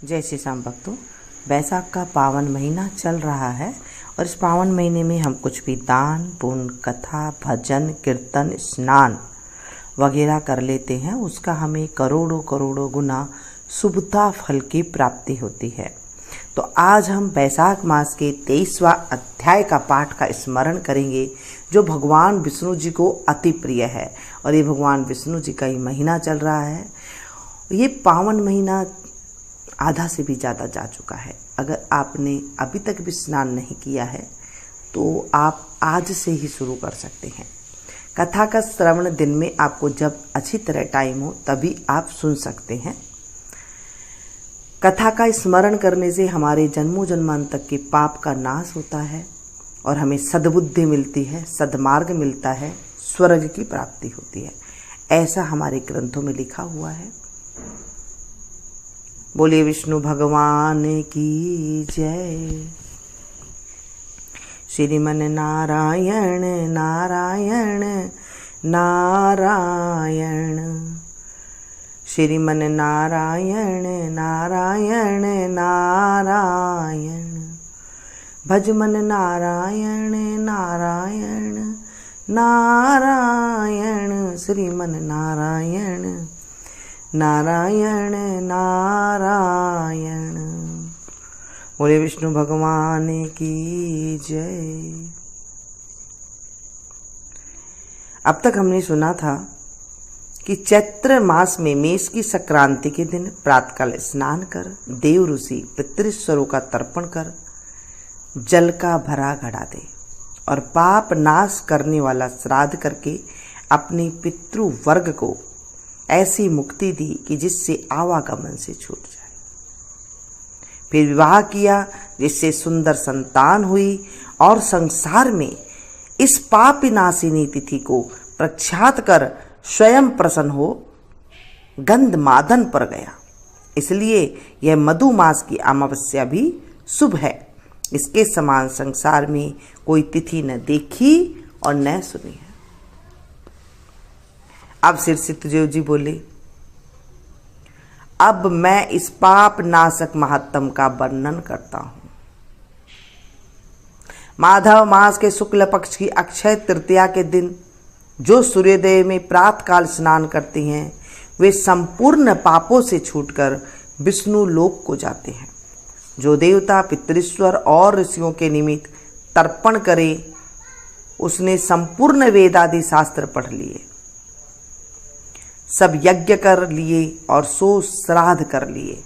जय श्री श्याम भक्तों, बैसाख का पावन महीना चल रहा है और इस पावन महीने में हम कुछ भी दान पुण्य, कथा, भजन, कीर्तन, स्नान वगैरह कर लेते हैं, उसका हमें करोड़ों करोड़ों गुना शुभता फल की प्राप्ति होती है। तो आज हम बैसाख मास के 23वां अध्याय का पाठ का स्मरण करेंगे, जो भगवान विष्णु जी को अति प्रिय है। और ये भगवान विष्णु जी का ही महीना चल रहा है। ये पावन महीना आधा से भी ज़्यादा जा चुका है। अगर आपने अभी तक भी स्नान नहीं किया है तो आप आज से ही शुरू कर सकते हैं। कथा का श्रवण दिन में आपको जब अच्छी तरह टाइम हो तभी आप सुन सकते हैं। कथा का स्मरण करने से हमारे जन्मों जन्मांतर के पाप का नाश होता है और हमें सद्बुद्धि मिलती है, सद्मार्ग मिलता है, स्वर्ग की प्राप्ति होती है। ऐसा हमारे ग्रंथों में लिखा हुआ है। बोलिए विष्णु भगवान की जय। श्रीमन नारायण नारायण नारायण, श्रीमन नारायण नारायण नारायण, भजमन नारायण नारायण नारायण, श्रीमन नारायण नारायण नारायण। बोले विष्णु भगवान की जय। अब तक हमने सुना था कि चैत्र मास में मेष की संक्रांति के दिन प्रातःकाल स्नान कर देव ऋषि पितृश्वरों का तर्पण कर जल का भरा घड़ा दे और पाप नाश करने वाला श्राद्ध करके अपने पितृ वर्ग को ऐसी मुक्ति दी कि जिससे आवागमन से छूट जाए। फिर विवाह किया जिससे सुंदर संतान हुई और संसार में इस पाप नाशिनी तिथि को प्रख्यात कर स्वयं प्रसन्न हो गंध मादन पर गया। इसलिए यह मधु मास की अमावस्या भी शुभ है। इसके समान संसार में कोई तिथि न देखी और न सुनी है। अब श्री सिद्धदेव जी बोले, अब मैं इस पाप नाशक महात्म का वर्णन करता हूं। माधव मास के शुक्ल पक्ष की अक्षय तृतीया के दिन जो सूर्योदय में प्रातःकाल स्नान करते हैं वे संपूर्ण पापों से छूटकर विष्णु लोक को जाते हैं। जो देवता पितृश्वर और ऋषियों के निमित्त तर्पण करे उसने संपूर्ण वेदादि शास्त्र पढ़ लिए, सब यज्ञ कर लिए और सो श्राद्ध कर लिए।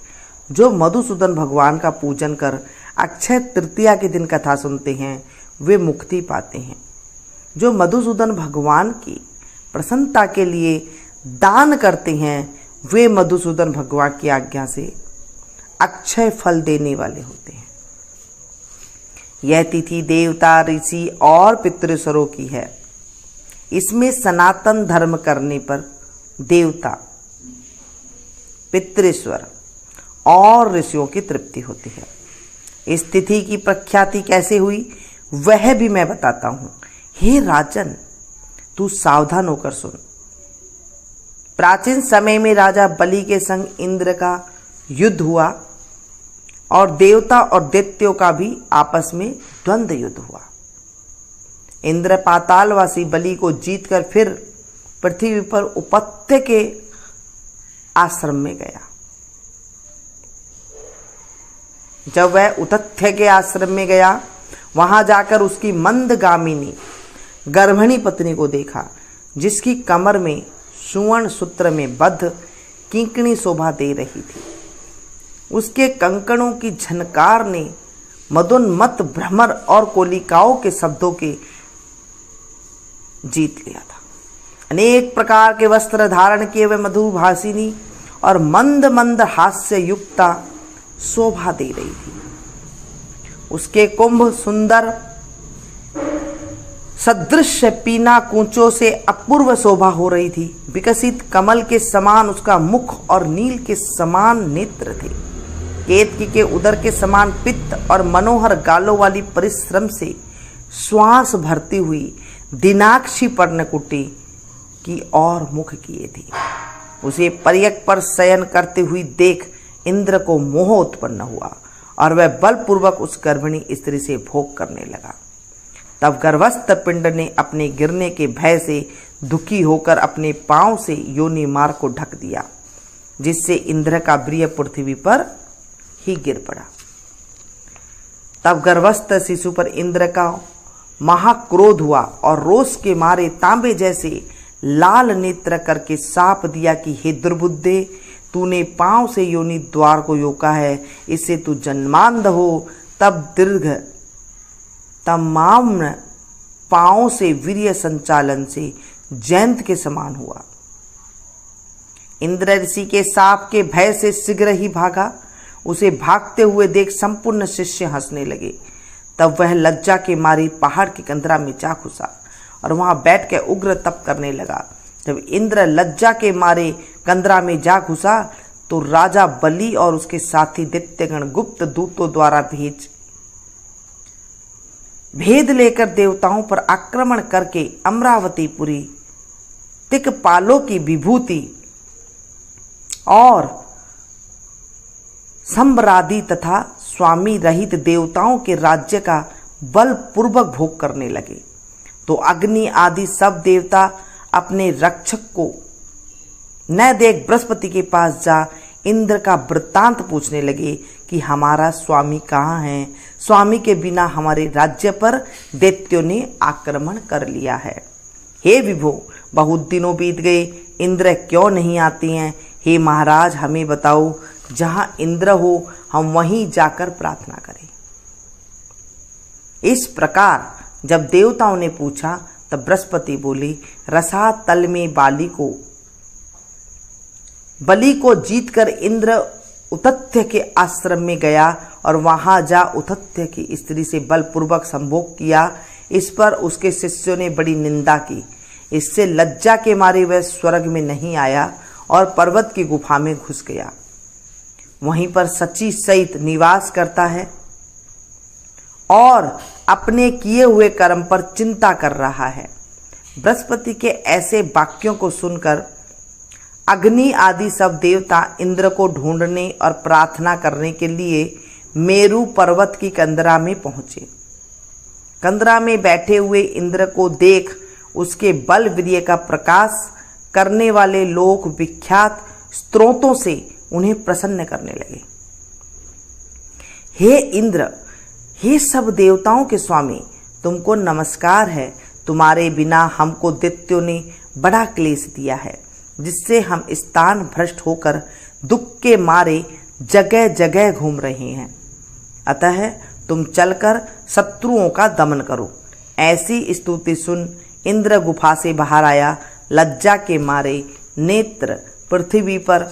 जो मधुसूदन भगवान का पूजन कर अक्षय तृतीया के दिन कथा सुनते हैं वे मुक्ति पाते हैं। जो मधुसूदन भगवान की प्रसन्नता के लिए दान करते हैं वे मधुसूदन भगवान की आज्ञा से अक्षय फल देने वाले होते हैं। यह तिथि देवता, ऋषि और पितृश्वरों की है। इसमें सनातन धर्म करने पर देवता, पितृश्वर और ऋषियों की तृप्ति होती है। इस तिथि की प्रख्याति कैसे हुई वह भी मैं बताता हूं। हे राजन, तू सावधान होकर सुन। प्राचीन समय में राजा बलि के संग इंद्र का युद्ध हुआ और देवता और दैत्यों का भी आपस में द्वंद्व युद्ध हुआ। इंद्र पातालवासी बलि को जीतकर फिर पृथ्वी पर उपत्य के आश्रम में गया। जब वह उतथ्य के आश्रम में गया वहां जाकर उसकी मंदगामिनी गर्भिणी पत्नी को देखा, जिसकी कमर में सुवर्ण सूत्र में बद्ध किंकणी शोभा दे रही थी। उसके कंकणों की झनकार ने मदोन्मत्त भ्रमर और कोलिकाओं के शब्दों के जीत लिया था। अनेक प्रकार के वस्त्र धारण किए हुए मधुभाषिनी और मंद मंद हास्य युक्ता शोभा दे रही थी। उसके कुंभ सुंदर सदृश पीना कूचों से अपूर्व शोभा हो रही थी। विकसित कमल के समान उसका मुख और नील के समान नेत्र थे। केतकी के उदर के समान पित्त और मनोहर गालों वाली परिश्रम से श्वास भरती हुई दिनाक्षी पर्णकुटी की और मुख किए थी। उसे पर्यक पर शयन करते हुए देख इंद्र को मोह उत्पन्न हुआ और वह बलपूर्वक उस गर्भिणी स्त्री से भोग करने लगा। तब गर्भस्थ पिंड ने अपने गिरने के भय से दुखी होकर अपने पांव से योनि मार्ग को ढक दिया, जिससे इंद्र का वीर्य पृथ्वी पर ही गिर पड़ा। तब गर्भस्थ शिशु पर इंद्र का महाक्रोध हुआ और रोष के मारे तांबे जैसे लाल नेत्र करके शाप दिया कि हे दुर्बुद्धे, तूने पांव से योनि द्वार को योका है, इससे तू जन्मांध हो। तब दीर्घ तमाम पांव से वीर्य संचालन से जयंत के समान हुआ। इंद्र ऋषि के शाप के भय से शीघ्र ही भागा। उसे भागते हुए देख संपूर्ण शिष्य हंसने लगे। तब वह लज्जा के मारी पहाड़ की कंदरा में जा घुसा और वहां बैठ के उग्र तप करने लगा। जब इंद्र लज्जा के मारे कंदरा में जा घुसा तो राजा बलि और उसके साथी दैत्यगण गुप्त दूतों द्वारा भेद लेकर देवताओं पर आक्रमण करके अमरावतीपुरी तिकपालों की विभूति और संबरादि तथा स्वामी रहित देवताओं के राज्य का बलपूर्वक भोग करने लगे। तो अग्नि आदि सब देवता अपने रक्षक को न देख बृहस्पति के पास जा इंद्र का वृत्तांत पूछने लगे कि हमारा स्वामी कहाँ है। स्वामी के बिना हमारे राज्य पर दैत्यों ने आक्रमण कर लिया है। हे विभो, बहुत दिनों बीत गए, इंद्र क्यों नहीं आती हैं? हे महाराज, हमें बताओ, जहां इंद्र हो हम वहीं जाकर प्रार्थना करें। इस प्रकार जब देवताओं ने पूछा तब बृहस्पति बोली, रसातल में बलि को जीतकर इंद्र उतथ्य के आश्रम में गया और वहां जा उतथ्य की स्त्री से बलपूर्वक संभोग किया। इस पर उसके शिष्यों ने बड़ी निंदा की। इससे लज्जा के मारे वह स्वर्ग में नहीं आया और पर्वत की गुफा में घुस गया। वहीं पर सची सहित निवास करता है और अपने किए हुए कर्म पर चिंता कर रहा है। बृहस्पति के ऐसे वाक्यों को सुनकर अग्नि आदि सब देवता इंद्र को ढूंढने और प्रार्थना करने के लिए मेरु पर्वत की कंदरा में पहुंचे। कंदरा में बैठे हुए इंद्र को देख उसके बल वीर्य का प्रकाश करने वाले लोक विख्यात स्त्रोतों से उन्हें प्रसन्न करने लगे। हे इंद्र, हे सब देवताओं के स्वामी, तुमको नमस्कार है। तुम्हारे बिना हमको दैत्यों ने बड़ा क्लेश दिया है, जिससे हम स्थान भ्रष्ट होकर दुख के मारे जगह जगह घूम रहे हैं। अतः तुम चलकर शत्रुओं का दमन करो। ऐसी स्तुति सुन इंद्र गुफा से बाहर आया। लज्जा के मारे नेत्र पृथ्वी पर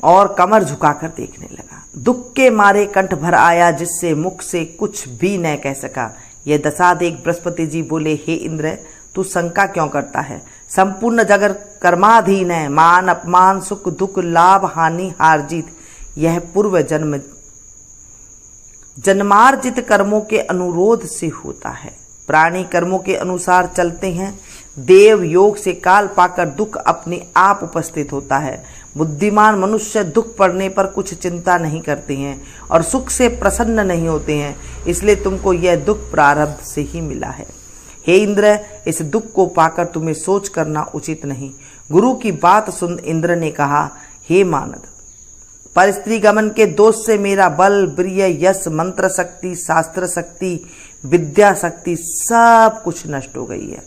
और कमर झुकाकर देखने लगा। दुख के मारे कंठ भर आया, जिससे मुख से कुछ भी न कह सका। यह दशा देख बृहस्पति जी बोले, हे इंद्र, तू शंका क्यों करता है? संपूर्ण जगत कर्माधीन है। मान अपमान, सुख दुख, लाभ हानि, हार जीत, यह पूर्व जन्मार्जित कर्मों के अनुरोध से होता है। प्राणी कर्मों के अनुसार चलते हैं। देव योग से काल पाकर दुख अपने आप उपस्थित होता है। बुद्धिमान मनुष्य दुख पड़ने पर कुछ चिंता नहीं करते हैं और सुख से प्रसन्न नहीं होते हैं। इसलिए तुमको यह दुख प्रारब्ध से ही मिला है। हे इंद्र, इस दुख को पाकर तुम्हें सोच करना उचित नहीं। गुरु की बात सुन इंद्र ने कहा, हे मानद, पर स्त्री गमन के दोष से मेरा बल, वीर्य, यश, मंत्र शक्ति, शास्त्र शक्ति, विद्या शक्ति सब कुछ नष्ट हो गई है।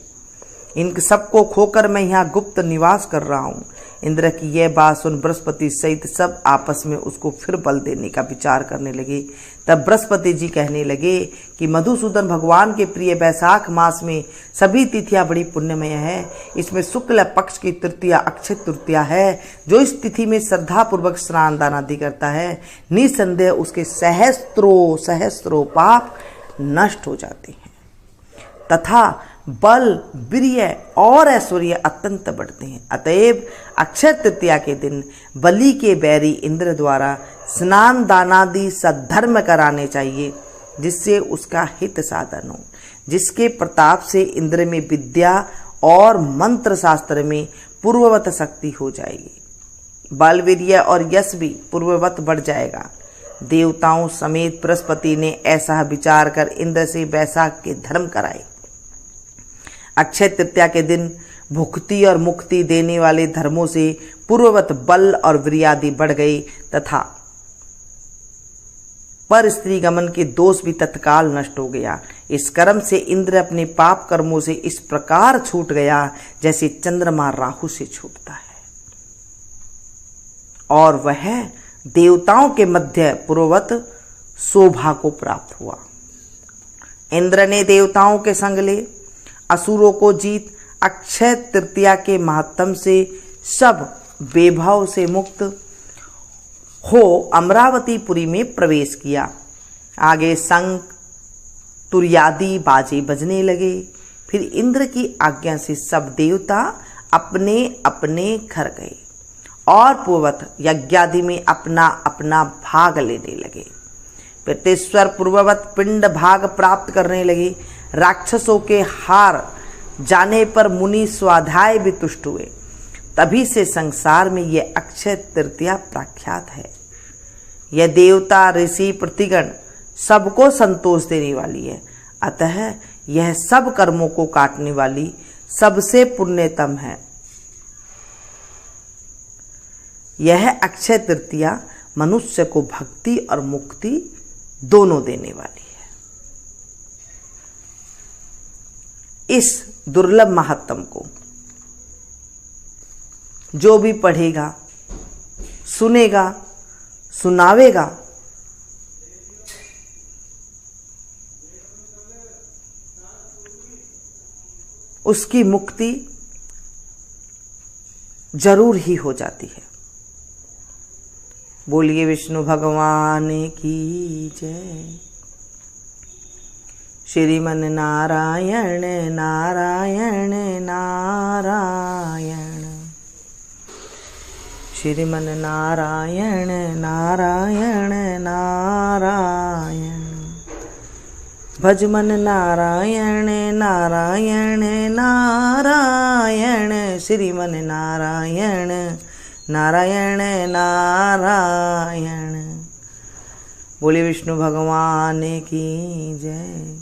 इन सबको खोकर मैं यहाँ गुप्त निवास कर रहा हूँ। इंद्र की यह बात सुन बृहस्पति सहित सब आपस में उसको फिर बल देने का विचार करने लगे। तब बृहस्पति जी कहने लगे कि मधुसूदन भगवान के प्रिय वैशाख मास में सभी तिथियां बड़ी पुण्यमय है। इसमें शुक्ल पक्ष की तृतीया अक्षय तृतीया है। जो इस तिथि में श्रद्धा पूर्वक स्नान दान आदि करता है, निसंदेह उसके सहस्त्रों पाप नष्ट हो जाते हैं तथा बल, वीर्य और ऐश्वर्य अत्यंत बढ़ते हैं। अतएव अक्षय तृतीया के दिन बलि के बैरी इंद्र द्वारा स्नान दानादि सद्धर्म कराने चाहिए, जिससे उसका हित साधन हो, जिसके प्रताप से इंद्र में विद्या और मंत्र शास्त्र में पूर्ववत शक्ति हो जाएगी। बल, वीर्य और यश भी पूर्ववत बढ़ जाएगा। देवताओं समेत बृहस्पति ने ऐसा विचार कर इंद्र से वैशाख के धर्म कराए। अक्षय तृतीया के दिन भुक्ति और मुक्ति देने वाले धर्मों से पूर्ववत बल और वीर्यादि बढ़ गए तथा पर स्त्री गमन के दोष भी तत्काल नष्ट हो गया। इस कर्म से इंद्र अपने पाप कर्मों से इस प्रकार छूट गया जैसे चंद्रमा राहु से छूटता है, और वह देवताओं के मध्य पूर्ववत शोभा को प्राप्त हुआ। इंद्र ने देवताओं के संग ले असुरों को जीत अक्षय तृतीया के महात्म से सब वैभव से मुक्त हो अमरावतीपुरी में प्रवेश किया। आगे शंख तुर्यादि बाजे बजने लगे। फिर इंद्र की आज्ञा से सब देवता अपने अपने घर गए और पूर्ववत यज्ञादि में अपना अपना भाग लेने लगे। प्रत्येश्वर पूर्ववत पिंड भाग प्राप्त करने लगे। राक्षसों के हार जाने पर मुनि स्वाध्याय भी तुष्ट हुए। तभी से संसार में यह अक्षय तृतीया प्रख्यात है। यह देवता ऋषि प्रतिगण सबको संतोष देने वाली है, अतः यह सब कर्मों को काटने वाली सबसे पुण्यतम है। यह अक्षय तृतीया मनुष्य को भक्ति और मुक्ति दोनों देने वाली है। इस दुर्लभ महात्म को जो भी पढ़ेगा, सुनेगा, सुनावेगा, उसकी मुक्ति जरूर ही हो जाती है। बोलिए विष्णु भगवान की जय। श्रीमन नारायण नारायण नारायण, श्रीमन नारायण नारायण नारायण, भजमन नारायण नारायण नारायण, श्रीमन नारायण नारायण नारायण। बोले विष्णु भगवान की जय।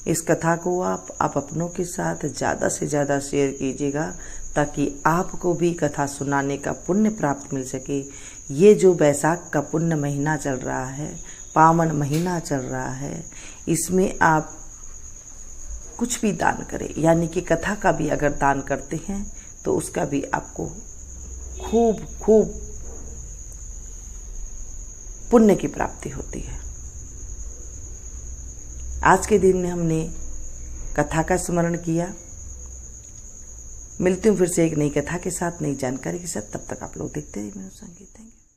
इस कथा को आप अपनों के साथ ज़्यादा से ज़्यादा शेयर कीजिएगा ताकि आपको भी कथा सुनाने का पुण्य प्राप्त मिल सके। ये जो वैशाख का पुण्य महीना चल रहा है, पावन महीना चल रहा है, इसमें आप कुछ भी दान करें, यानी कि कथा का भी अगर दान करते हैं तो उसका भी आपको खूब खूब पुण्य की प्राप्ति होती है। आज के दिन में हमने कथा का स्मरण किया। मिलती हूँ फिर से एक नई कथा के साथ, नई जानकारी के साथ। तब तक आप लोग देखते रहिए मेरा संगीत। Thank you.